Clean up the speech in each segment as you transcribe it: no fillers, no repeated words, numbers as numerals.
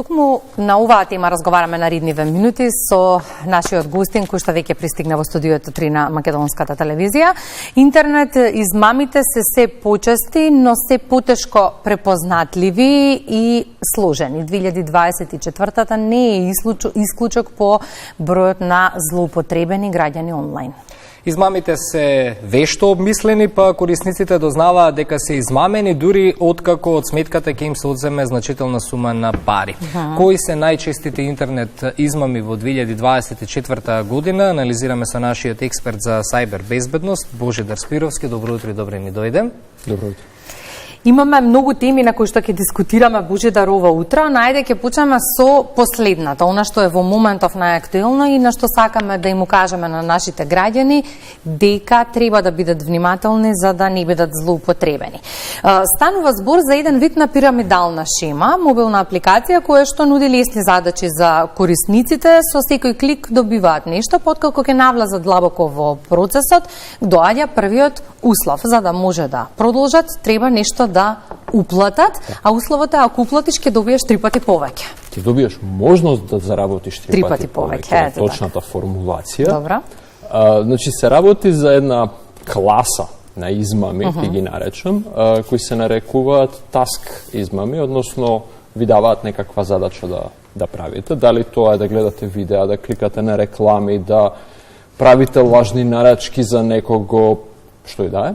Токму на оваа тема разговараме на Ридниве минути со нашиот гостин кој што веќе пристигна во студиото 3 на Македонската телевизија. Интернет измамите се почести, но се потешко препознатливи и сложени. 2024-та не е исклучок по бројот на злоупотребени граѓани онлайн. Измамите се вешто обмислени, па корисниците дознаваат дека се измамени дури откако од сметката ќе им се одземе значителна сума на пари. Кои се најчестите интернет измами во 2024 година? Анализираме со нашиот експерт за сајбер безбедност Божидар Спировски. Добро утро и добре ни дојде. Добро утро. Имаме многу теми на кои што ќе дискутираме, Божидар, ова утро. Најде ќе почнеме со последната, она што е во моментов најактуелно и на што сакаме да им укажеме на нашите граѓани дека треба да бидат внимателни за да не бидат злоупотребени. Станува збор за еден вид на пирамидална шема, мобилна апликација која што нуди лесни задачи за корисниците, со секој клик добиваат нешто, поткако ќе навлезат длабоко во процесот, доаѓа првиот услов. За да може да продолжат, треба нешто да уплатат, а условот е ако уплатиш ќе добиеш 3 пати повеќе. Ти добиеш можност да заработиш 3 пати повеќе. Точната формулација. Добра. Значи се работи за една класа на измами, ќе ги наречам, кои се нарекуваат таск измами, односно ви даваат некаква задача да правите. Дали тоа е да гледате видеа, да кликате на реклами, да правите лажни нарачки за некого, што и да е.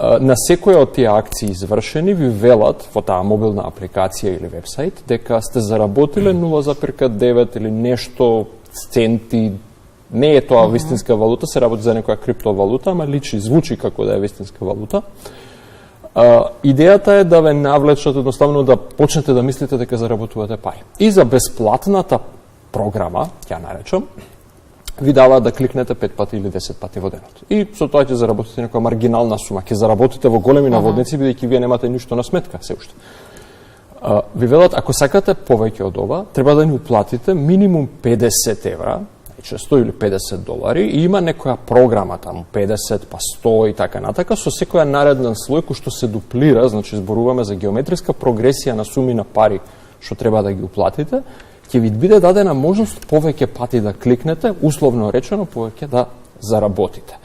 На секоја од тие акции извршени ви велат во таа мобилна апликација или вебсайт дека сте заработиле 0,9 или нешто центи. Не е тоа вистинска валута, се работи за некоја криптовалута, ама звучи како да е вистинска валута. Идејата е да ве навлечат едноставно да почнете да мислите дека заработувате пари. И за бесплатната програма, ќе наречам, ви дава да кликнете 5 пати или 10 пати во денот. И со тоа ќе заработите некоја маргинална сума, ќе заработите во големи наводници, бидејќи вие немате ништо на сметка се уште. Ви велат, ако сакате повеќе од ова, треба да ни уплатите минимум 50 евра, често или 50 долари, и има некоја програма таму, 50, па 100 и така натака, со секоја нареден слој кој што се дуплира, значи зборуваме за геометриска прогресија на суми на пари што треба да ги уплатите, ќе ви биде дадена можност повеќе пати да кликнете, условно речено повеќе да заработите.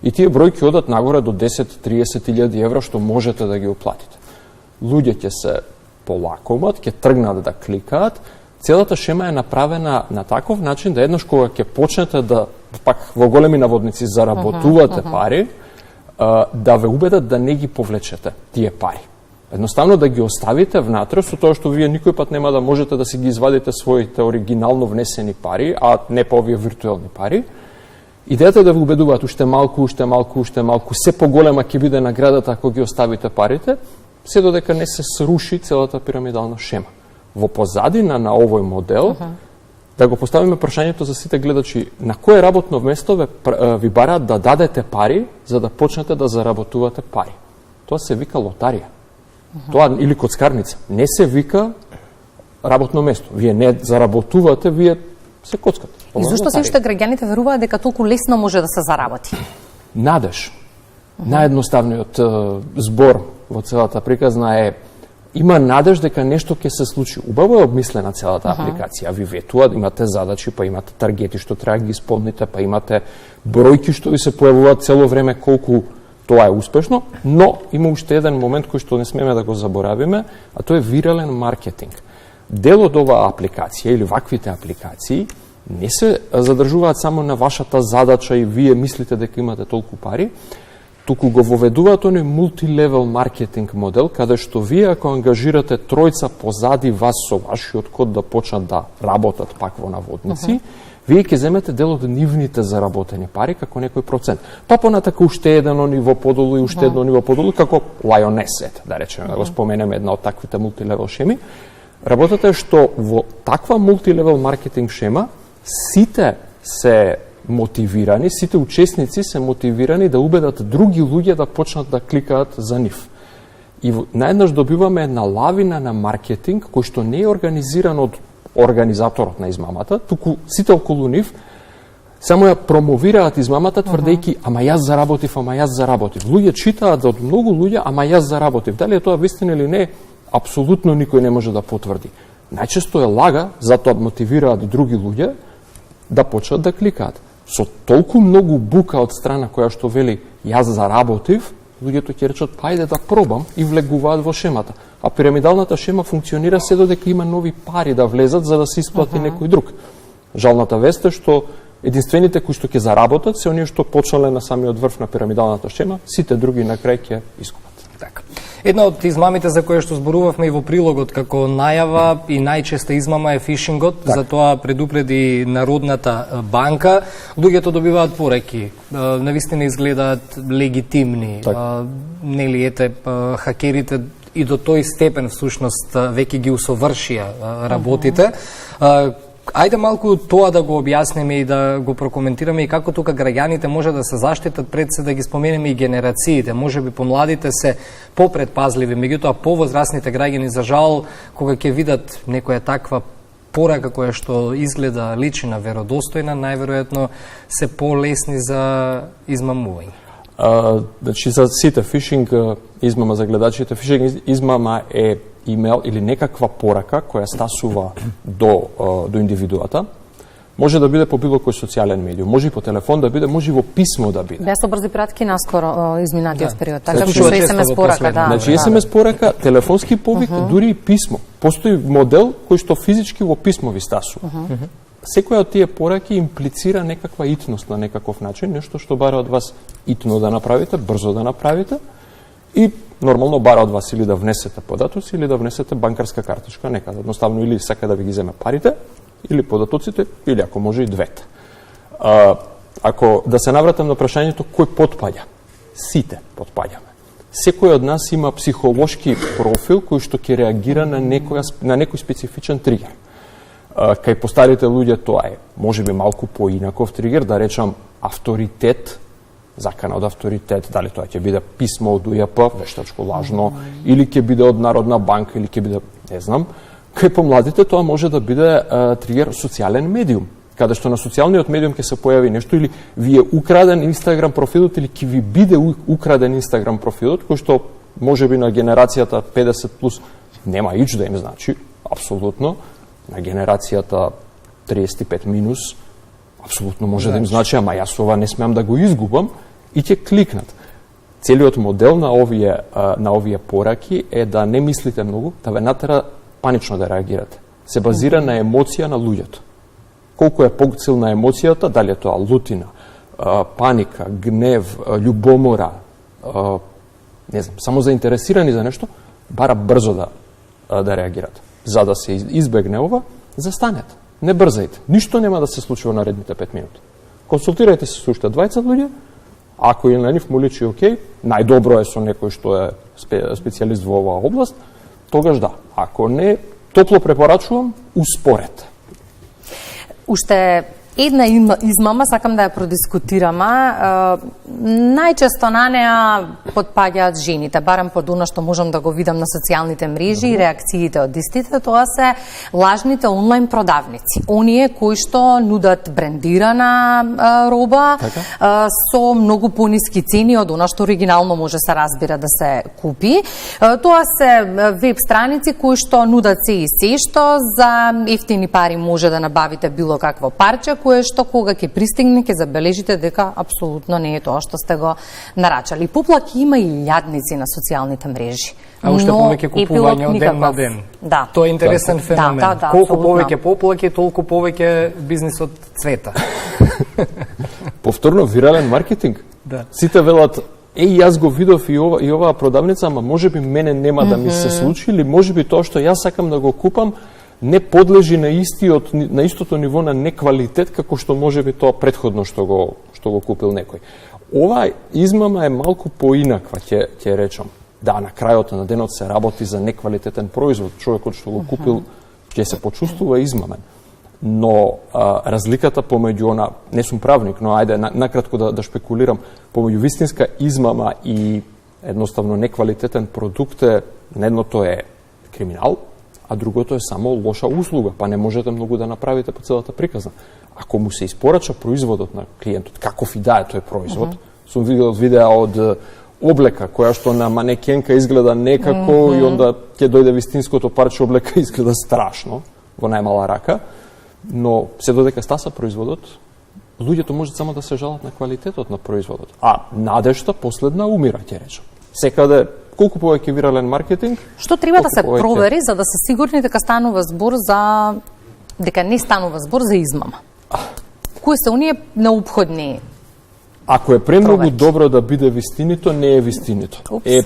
И тие бројки одат нагоре до 10-30 илјади евра што можете да ги уплатите. Луѓе ќе се полакомат, ќе тргнат да кликаат. Целата шема е направена на таков начин да еднаш кога ќе почнете да, пак во големи наводници, заработувате пари, да ве убедат да не ги повлечете тие пари. Едноставно да ги оставите внатре, со тоа што вие никој пат нема да можете да си ги извадите своите оригинално внесени пари, а не по овие виртуелни пари. Идејата е да ве убедуваат уште малку, се поголема ќе биде наградата ако ги оставите парите, се додека не се сруши целата пирамидална шема. Во позадина на овој модел, да го поставиме прашањето за сите гледачи, на кое работно место ви бараат да дадете пари за да почнете да заработувате пари? Тоа се вика лотарија. Тоа или коцкарница. Не се вика работно место. Вие не заработувате, вие се коцкате. И зашто се уште граѓаните веруваат дека толку лесно може да се заработи? Надеж. Наједноставниот збор во целата приказна е има надеж дека нешто ќе се случи. Убаво е обмислена целата апликација. Ви ветуваат, имате задачи, па имате таргети што треба да ги исполните, па имате бројки што ви се појавуваат цело време колку тоа е успешно, но има уште еден момент кој што не смеме да го заборавиме, а тоа е вирален маркетинг. Дел од оваа апликација или ваквите апликации не се задржуваат само на вашата задача и вие мислите дека имате толку пари, туку го воведуваат оној мултилевел маркетинг модел, каде што вие ако ангажирате тројца позади вас со вашиот код да почнат да работат пак во наводници, вие ќе земете дел од нивните заработени пари како некој процент. Па понатака уште едно ниво подолу и уште едно ниво подолу, како Lioness, да речеме, да го споменеме една од таквите мултилевел шеми. Работата е што во таква мултилевел маркетинг шема сите се мотивирани, сите учесници се мотивирани да убедат други луѓе да почнат да кликаат за нив. И наеднаш добиваме една лавина на маркетинг кој што не е организиран од организаторот на измамата, туку сите околу нив само ја промовираат измамата тврдејќи ама јас заработив. Луѓе читаат од многу луѓе ама јас заработив. Дали е тоа вистина или не, апсолутно никој не може да потврди. најчесто е лага, затоа мотивираат други луѓе да почнат да кликаат. Со толку многу бука од страна која што вели јас заработив, луѓето ќе речат па ајде да пробам и влегуваат во шемата. А пирамидалната шема функционира се додека има нови пари да влезат за да се исплати некој друг. Жалната вест е што единствените кои што ќе заработат се оние што почнале на самиот врв на пирамидалната шема, сите други на крај ќе искупат. Така. Една од измамите за која што зборувавме и во прилогот како најава и најчеста измама е фишингот, за тоа предупреди Народната банка. Луѓето добиваат пореки, навистина изгледаат легитимни. Нели ете хакерите и до тој степен всушност веќе ги усовршија работите. Ајде малку тоа да го објасниме и да го прокоментираме и како тука граѓаните може да се заштитат пред се, да ги споменеме и генерациите. Може би помладите се попредпазливи, меѓутоа повозрасните граѓани за жал кога ќе видат некоја таква порака која што изгледа личина веродостојна, најверојатно се полесни за измамување. Значи за сите фишинг измама за гледачите, фишинг измама е имейл или некаква порака која стасува до индивидуата. Може да биде по било кој социјален медиум, може и по телефон да биде, може и во писмо да биде. Беа со брзи пратки наскоро изминатиот период, така Се што случува СМС порака, да. Значи СМС порака, телефонски повик, дури и писмо. Постои модел кој што физички во писмо ви стасува. Секоја од тие пораки имплицира некаква итност на некаков начин, нешто што бара од вас итно да направите, брзо да направите и нормално бара од вас или да внесете податоци или да внесете банкарска картичка некаде. Едноставно или сака да ви ги земе парите, или податоците, или ако може и двете. Ако да се навратам на прашањето кој потпаѓа? Сите потпаѓаме. Секој од нас има психолошки профил кој што ќе реагира на некој специфичен тригер. Кај постарите луѓе тоа е можеби малку поинаков тригер, да речам авторитет, закана од авторитет, дали тоа ќе биде писмо од УЈП, вештачко лажно, или ќе биде од Народна банка, или ќе биде, не знам. Кај помладите тоа може да биде тригер социјален медиум, каде што на социјалниот медиум ќе се појави нешто или ви е украден Инстаграм профилот или ќе ви биде украден Инстаграм профилот, кој што можеби на генерацијата 50 плюс нема ич да им значи, апсолутно, на генерацијата 35 минус, апсолутно може да им значи, ама јас ова не смеам да го изгубам, и ќе кликнат. Целиот модел на овие пораки е да не мислите многу, да ве натера панично да реагирате. Се базира на емоција на луѓето. Колку е посилна емоцијата, дали е тоа лутина, паника, гнев, љубомора, не знам, само заинтересирани за нешто, бара брзо да реагирате. За да се избегне ова, застанете. Не брзајте. Ништо нема да се случи во наредните 5 минути. Консултирајте се со уште 20 луѓе, ако и на нив му личи окей, најдобро е со некој што е специјалист во оваа област, тогаш да. Ако не, топло препорачувам, успорете. Уште една измама, сакам да ја продискутираме. Најчесто на неа потпаѓаат жените, барем под она што можам да го видам на социјалните мрежи и реакциите од истите, тоа се лажните онлайн продавници. Оние кои што нудат брендирана роба со многу пониски цени од она што оригинално може се разбира да се купи. Тоа се веб страници кои што нудат се и се што за ефтини пари може да набавите било какво парче, кое што кога ќе пристигне ќе забележите дека апсолутно не е тоа што сте го нарачали. Поплаки има и лјадници на социјалните мрежи. А уште повеќе купување од ден на ден. Да. Тоа е интересен феномен. Да, колку повеќе поплаки, толку повеќе бизнисот цвета. Повторно вирален маркетинг. Да. Сите велат јас го видов и оваа продавница, ама можеби мене нема да ми се случи, или можеби тоа што јас сакам да го купам не подлежи на истото ниво на неквалитет како што можеби тоа претходно што го купил некој. Оваа измама е малку поинаква, ќе речам. Да, на крајот на денот се работи за неквалитетен производ, човекот што го купил ќе се почувствува измамен. Но разликата помеѓу она, не сум правник, но ајде накратко да шпекулирам, помеѓу вистинска измама и едноставно неквалитетен продукт е, едното е криминал, а другото е само лоша услуга, па не можете многу да направите по целата приказна. Ако му се испорача производот на клиентот, каков и да е тој производ, сум видел видеа од облека која што на манекенка изгледа некако и онда ќе дојде вистинското парче облека изгледа страшно во најмала рака, но се додека стаса производот, луѓето можат само да се жалат на квалитетот на производот, а надежта последна умира, ќе речем. Секаде колку повеќе вирален маркетинг, што треба да се повеќе провери за да се сигурни дека станува збор за дека не станува збор за измама? Кои се оние неопходни? Ако е премногу проверки? добро да биде вистинито, не е вистинито. Упс, е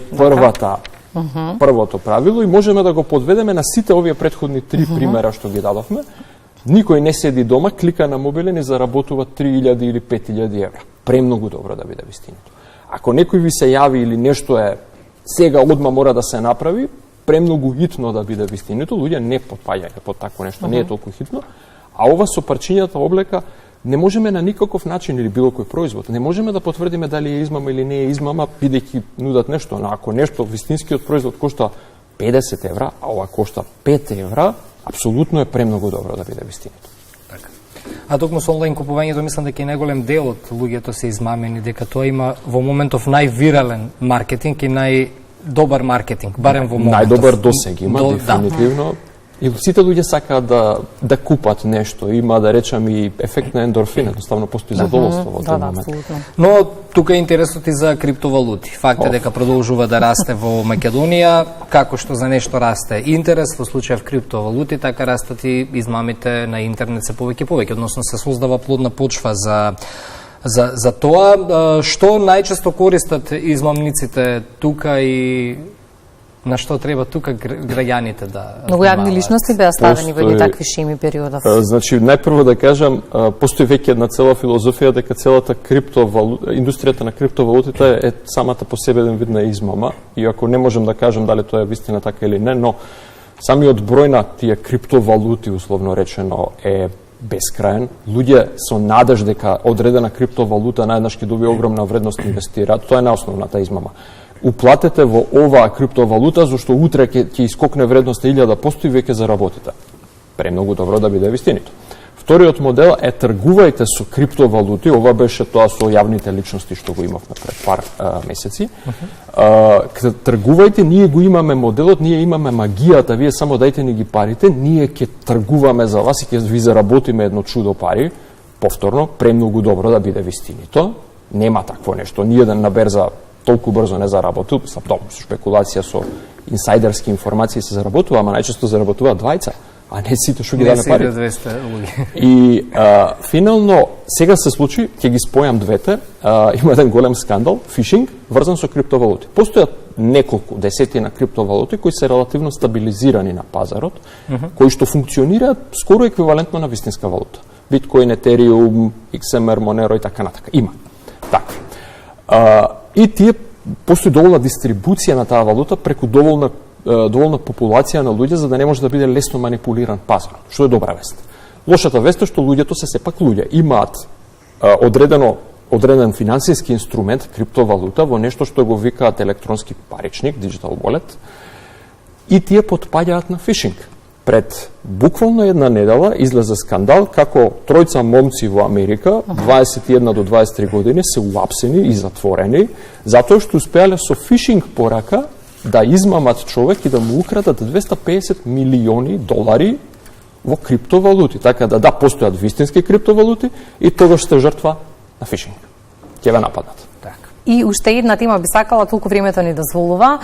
првото правило и можеме да го подведеме на сите овие претходни три примера што ги дадовме. Никој не седи дома, клика на мобилен и заработува 3000 или 5000 евра. Премногу добро да биде вистинито. Ако некој ви се јави или нешто е сега одма мора да се направи, премногу хитно да биде вистинито, луѓе не потпаѓаат под такво нешто, не е толку хитно. А ова со парчињата облека не можеме на никаков начин или било кој производ, не можеме да потврдиме дали е измама или не е измама, бидејќи нудат нешто. Но ако нешто вистинскиот производ кошта 50 евра, а ова кошта 5 евра, апсолутно е премногу добро да биде вистинито. А токму со онлайн купувањето мислам дека и најголем дел од луѓето се измамени, дека тоа има во моментов највирален маркетинг и најдобар маркетинг, барем во моментов. Најдобар досег има, дефинитивно. И сите луѓе сакаат да купат нешто, има да речам и ефект на ендорфин, едноставно постои задоволство во тој момент. Апсолутно. Но тука е интересот и за криптовалути. Факт е дека продолжува да расте во Македонија, како што за нешто расте интерес, во случајов криптовалути, така растат и измамите на интернет се повеќе и повеќе, односно се создава плодна почва за тоа. Што најчесто користат измамниците тука и на што треба тука граѓаните да Многу јавни личности беа ставени во едни такви шеми периодов. Значи, најпрво да кажам, постои веќе една цела филозофија дека целата индустријата на криптовалутите е самата по себе еден вид на измама, и ако не можем да кажем дали тоа е вистина така или не, но самиот број на тие криптовалути, условно речено, е бескраен. Луѓе со надеж дека одредена криптовалута наеднаш ќе добие огромна вредност инвестираат, тоа е најосновната измама. Уплатете во оваа криптовалута, зашто утре ќе искокне вредност 1000% и веќе заработите. Премногу добро да биде вистинито. Вториот модел е тргувајте со криптовалути, ова беше тоа со јавните личности што го имавме пред пар месеци. Тргувајте, ние го имаме моделот, ние имаме магијата, вие само дајте ни ги парите, ние ќе тргуваме за вас и ќе ви заработиме едно чудо пари. Повторно, премногу добро да биде вистинито. Нема такво нешто, ниеден на берза толку брзо не заработил, со шпекулација со инсайдерски информации се заработува, ама најчесто заработуваат двајца, а не сите што ги даде пари. И финално, сега се случи, ќе ги спојам двете, има еден голем скандал, фишинг, врзан со криптовалути. Постојат неколку десетина криптовалути кои се релативно стабилизирани на пазарот, кои што функционираат скоро еквивалентно на вистинска валута. Биткоин, Етериум, XMR, Monero и така натака. Има. Така. И тие постои доволна дистрибуција на таа валута преку доволна популација на луѓе за да не може да биде лесно манипулиран пазар, што е добра вест. Лошата вест е што луѓето се сепак луѓе, имаат одреден финансиски инструмент, криптовалута, во нешто што го викаат електронски паричник, digital wallet, и тие потпаѓаат на фишинг. Пред буквално една недела излезе скандал како тројца момци во Америка, 21 до 23 години, се уапсени и затворени, затоа што успеале со фишинг порака да измамат човек и да му украдат 250 милиони долари во криптовалути. Така да, постојат вистински криптовалути и тогаш сте жртва на фишинг. Ќе ве нападнат. И уште една тема би сакала, толку времето ни дозволува,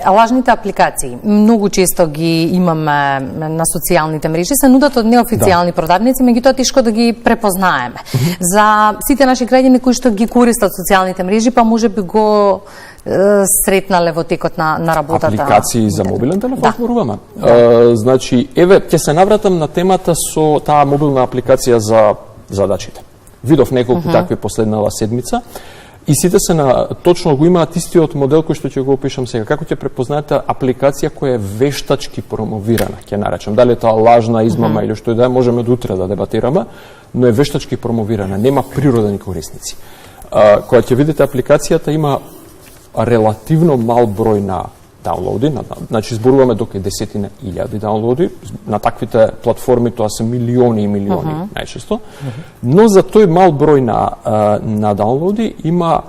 лажните апликации. Многу често ги имаме на социјалните мрежи, се нудат од неофицијални продавници, меѓутоа тешко да ги препознаеме. За сите наши граѓани кои што ги користат социјалните мрежи, па може би го сретнале во текот на работата. Апликации за мобилен телефон зборуваме. Значи, еве, ќе се навратам на темата со таа мобилна апликација за задачите. Видов неколку такви последнава седмица. И сите се точно го имаат истиот модел кој што ќе го опишам сега. Како ќе препознаете апликација која е вештачки промовирана, ќе наречам. Дали е тоа лажна измама или што и да е, можеме до утре да дебатираме, но е вештачки промовирана, нема природени корисници. Кога ќе видите апликацијата има релативно мал број на даунлоуди, значи зборуваме дока десетина илјади даунлоуди, на таквите платформи тоа се милиони и милиони најчесто, но за тој мал број на даунлоуди има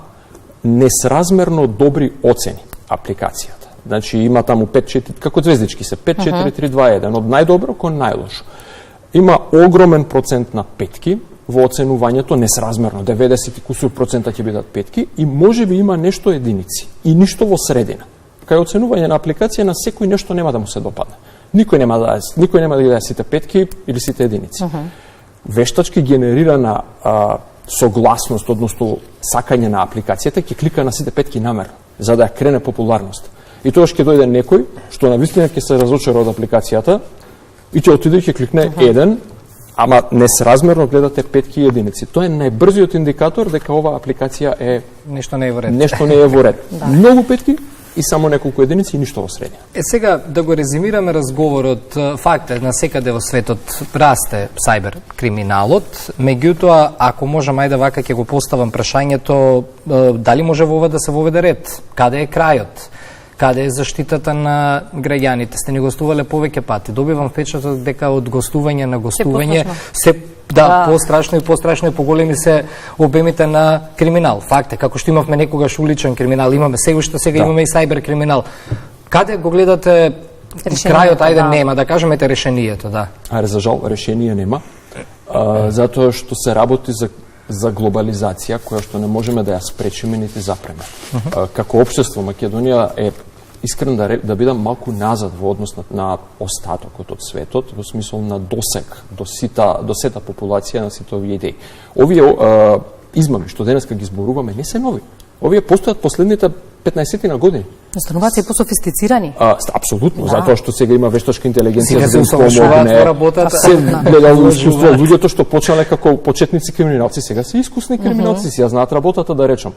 несразмерно добри оцени апликацијата. Значи има таму 5-4, како звездички се, 5-4-3-2-1, од најдобро кон најлошо. Има огромен процент на петки во оценувањето, несразмерно, 90 и кусур процента ќе бидат петки, и може би има нешто единици, и ништо во средина. Кај оценување на апликација на секој нешто нема да му се допадне. Никој нема да ги даде сите петки или сите единици. Вештачки генерирана согласност, односно сакање на апликацијата, ќе клика на сите петки намерно, за да ја крене популарност. И тогаш ќе дојде некој што навистина ќе се разочара од апликацијата и ќе отиде и ќе кликне еден, ама несразмерно гледате петки и единици. Тоа е најбрзиот индикатор дека оваа апликација е Нешто не е во ред. Нешто не е во ред. Многу петки и само неколку единици и ништо во средина. Сега да го резимираме разговорот, факт е на секаде во светот расте сајбер криминалот, меѓутоа ако можам ајде вака ќе го поставам прашањето, дали може во ова да се воведе ред? Каде е крајот? Каде е заштитата на граѓаните? Сте ни гостувале повеќе пати. Добивам впечаток дека од гостување на гостување се пострашно и поголеми се обемите на криминал. Факт е, како што имавме некогаш уличен криминал, имаме сега имаме и сајбер криминал. Каде го гледате крајот? Ајде нема, да кажеме решението, да. Аре, за жал, решение нема, затоа што се работи за глобализација која што не можеме да ја спречиме нити запреме. Како општество Македонија е, искрен да бидам малку назад во однос на остатокот од светот, во смисол на досег до сета популација на сите овие идеи. Овие измами што денеска ги зборуваме не се нови. Овие постојат последните 15 на години. Стануваат се пософистицирани. Апсолутно, затоа што сега има вештачка интелигенција за да помогне работата. Се гледало искуство, луѓето што почнале како почетници криминалци, сега се искусни криминалци, си ја знаат работата, да речам.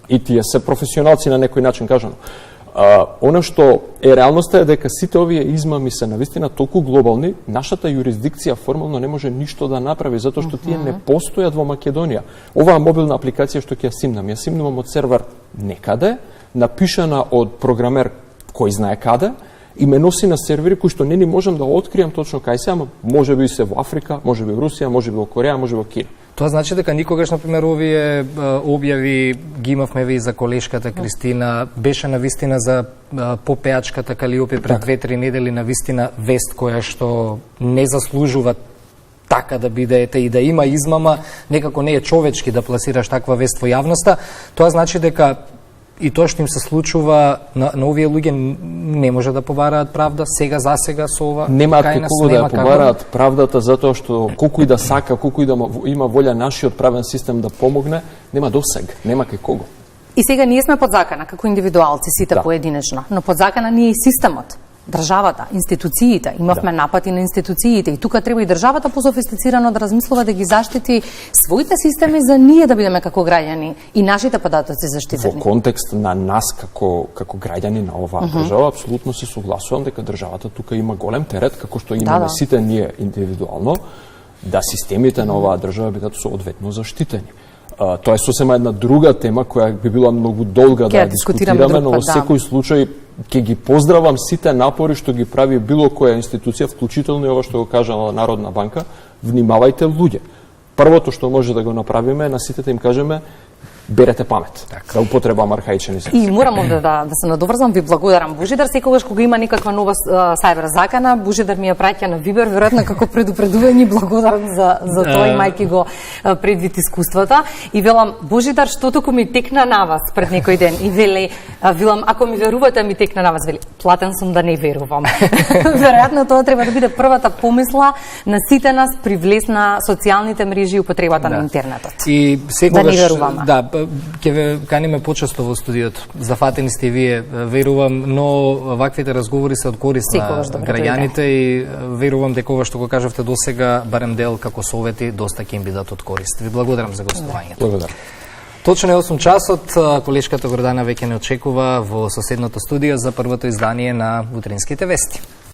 И тие се професионалци на некој начин кажано. Оно што е реалноста е дека сите овие измами се навистина толку глобални, нашата юрисдикција формално не може ништо да направи, затоа што тие не постојат во Македонија. Оваа мобилна апликација што ќе ја симнувам од сервер некаде, напишана од програмер кој знае каде, и ме носи на сервери кои што не можам да откријам точно кај се, ама може би се во Африка, може би во Русија, може би во Кореја, може би во Кина. Тоа значи дека никогаш, например, овие објави ги имавме ви за колешката Кристина, беше навистина за попеачката Калиопи пред 2-3 недели, навистина вест која што не заслужува така да биде и да има измама, некако не е човечки да пласираш таква вест во јавноста. Тоа значи дека и тоа што им се случува на овие луѓе не може да побараат правда за сега со ова. Немаат како да ја побараат правдата, затоа што колку и да сака, колку и да има волја нашиот правен систем да помогне, нема досег, нема кај кого. И сега ние сме под закана како индивидуалци, сите поединечно, но под закана ние и системот. Државата, институциите, имавме напати на институциите и тука треба и државата пософистицирано да размислува да ги заштити своите системи за ние да бидеме како граѓани и нашите податоци заштитени. Во контекст на нас како граѓани на оваа држава, апсолутно се согласувам дека државата тука има голем терет, како што имаме сите ние индивидуално, да системите на оваа држава бидат соодветно заштитени. Тоа е сосема една друга тема која би била многу долга да дискутираме, но во секој случај ќе ги поздравам сите напори што ги прави било која институција, вклучително и ова што го кажала Народна банка. Внимавајте луѓе. Првото што може да го направиме на сите да им кажеме берете памет, да употребам архаичен израз. И морам да се надоврзам, ви благодарам Божидар, секогаш кога има некаква нова сајбер закана, Божидар ми ја праќа на Вибер, веројатно како предупредување, благодарам за тоа, имајќи го предвид искуствата. И велам, Божидар, што току ми текна на вас пред некој ден? И велам, ако ми верувате, ми текна на вас. Вели, платен сум да не верувам. Веројатно тоа треба да биде првата помисла на сите нас при влез на социјалните мрежи и употребата на интернетот. И секогаш, да не веруваме. Ќе ве каниме почесто во студиото. Зафатени сте вие, верувам, но ваквите разговори се од корист на граѓаните и верувам дека ова што го кажавте досега, барем дел како совети, доста ќе им бидат од корист. Ви благодарам за гостувањето. Благодарам. Точно е 8 часот, колешката Гордана веќе не очекува во соседното студио за првото издание на Утринските вести.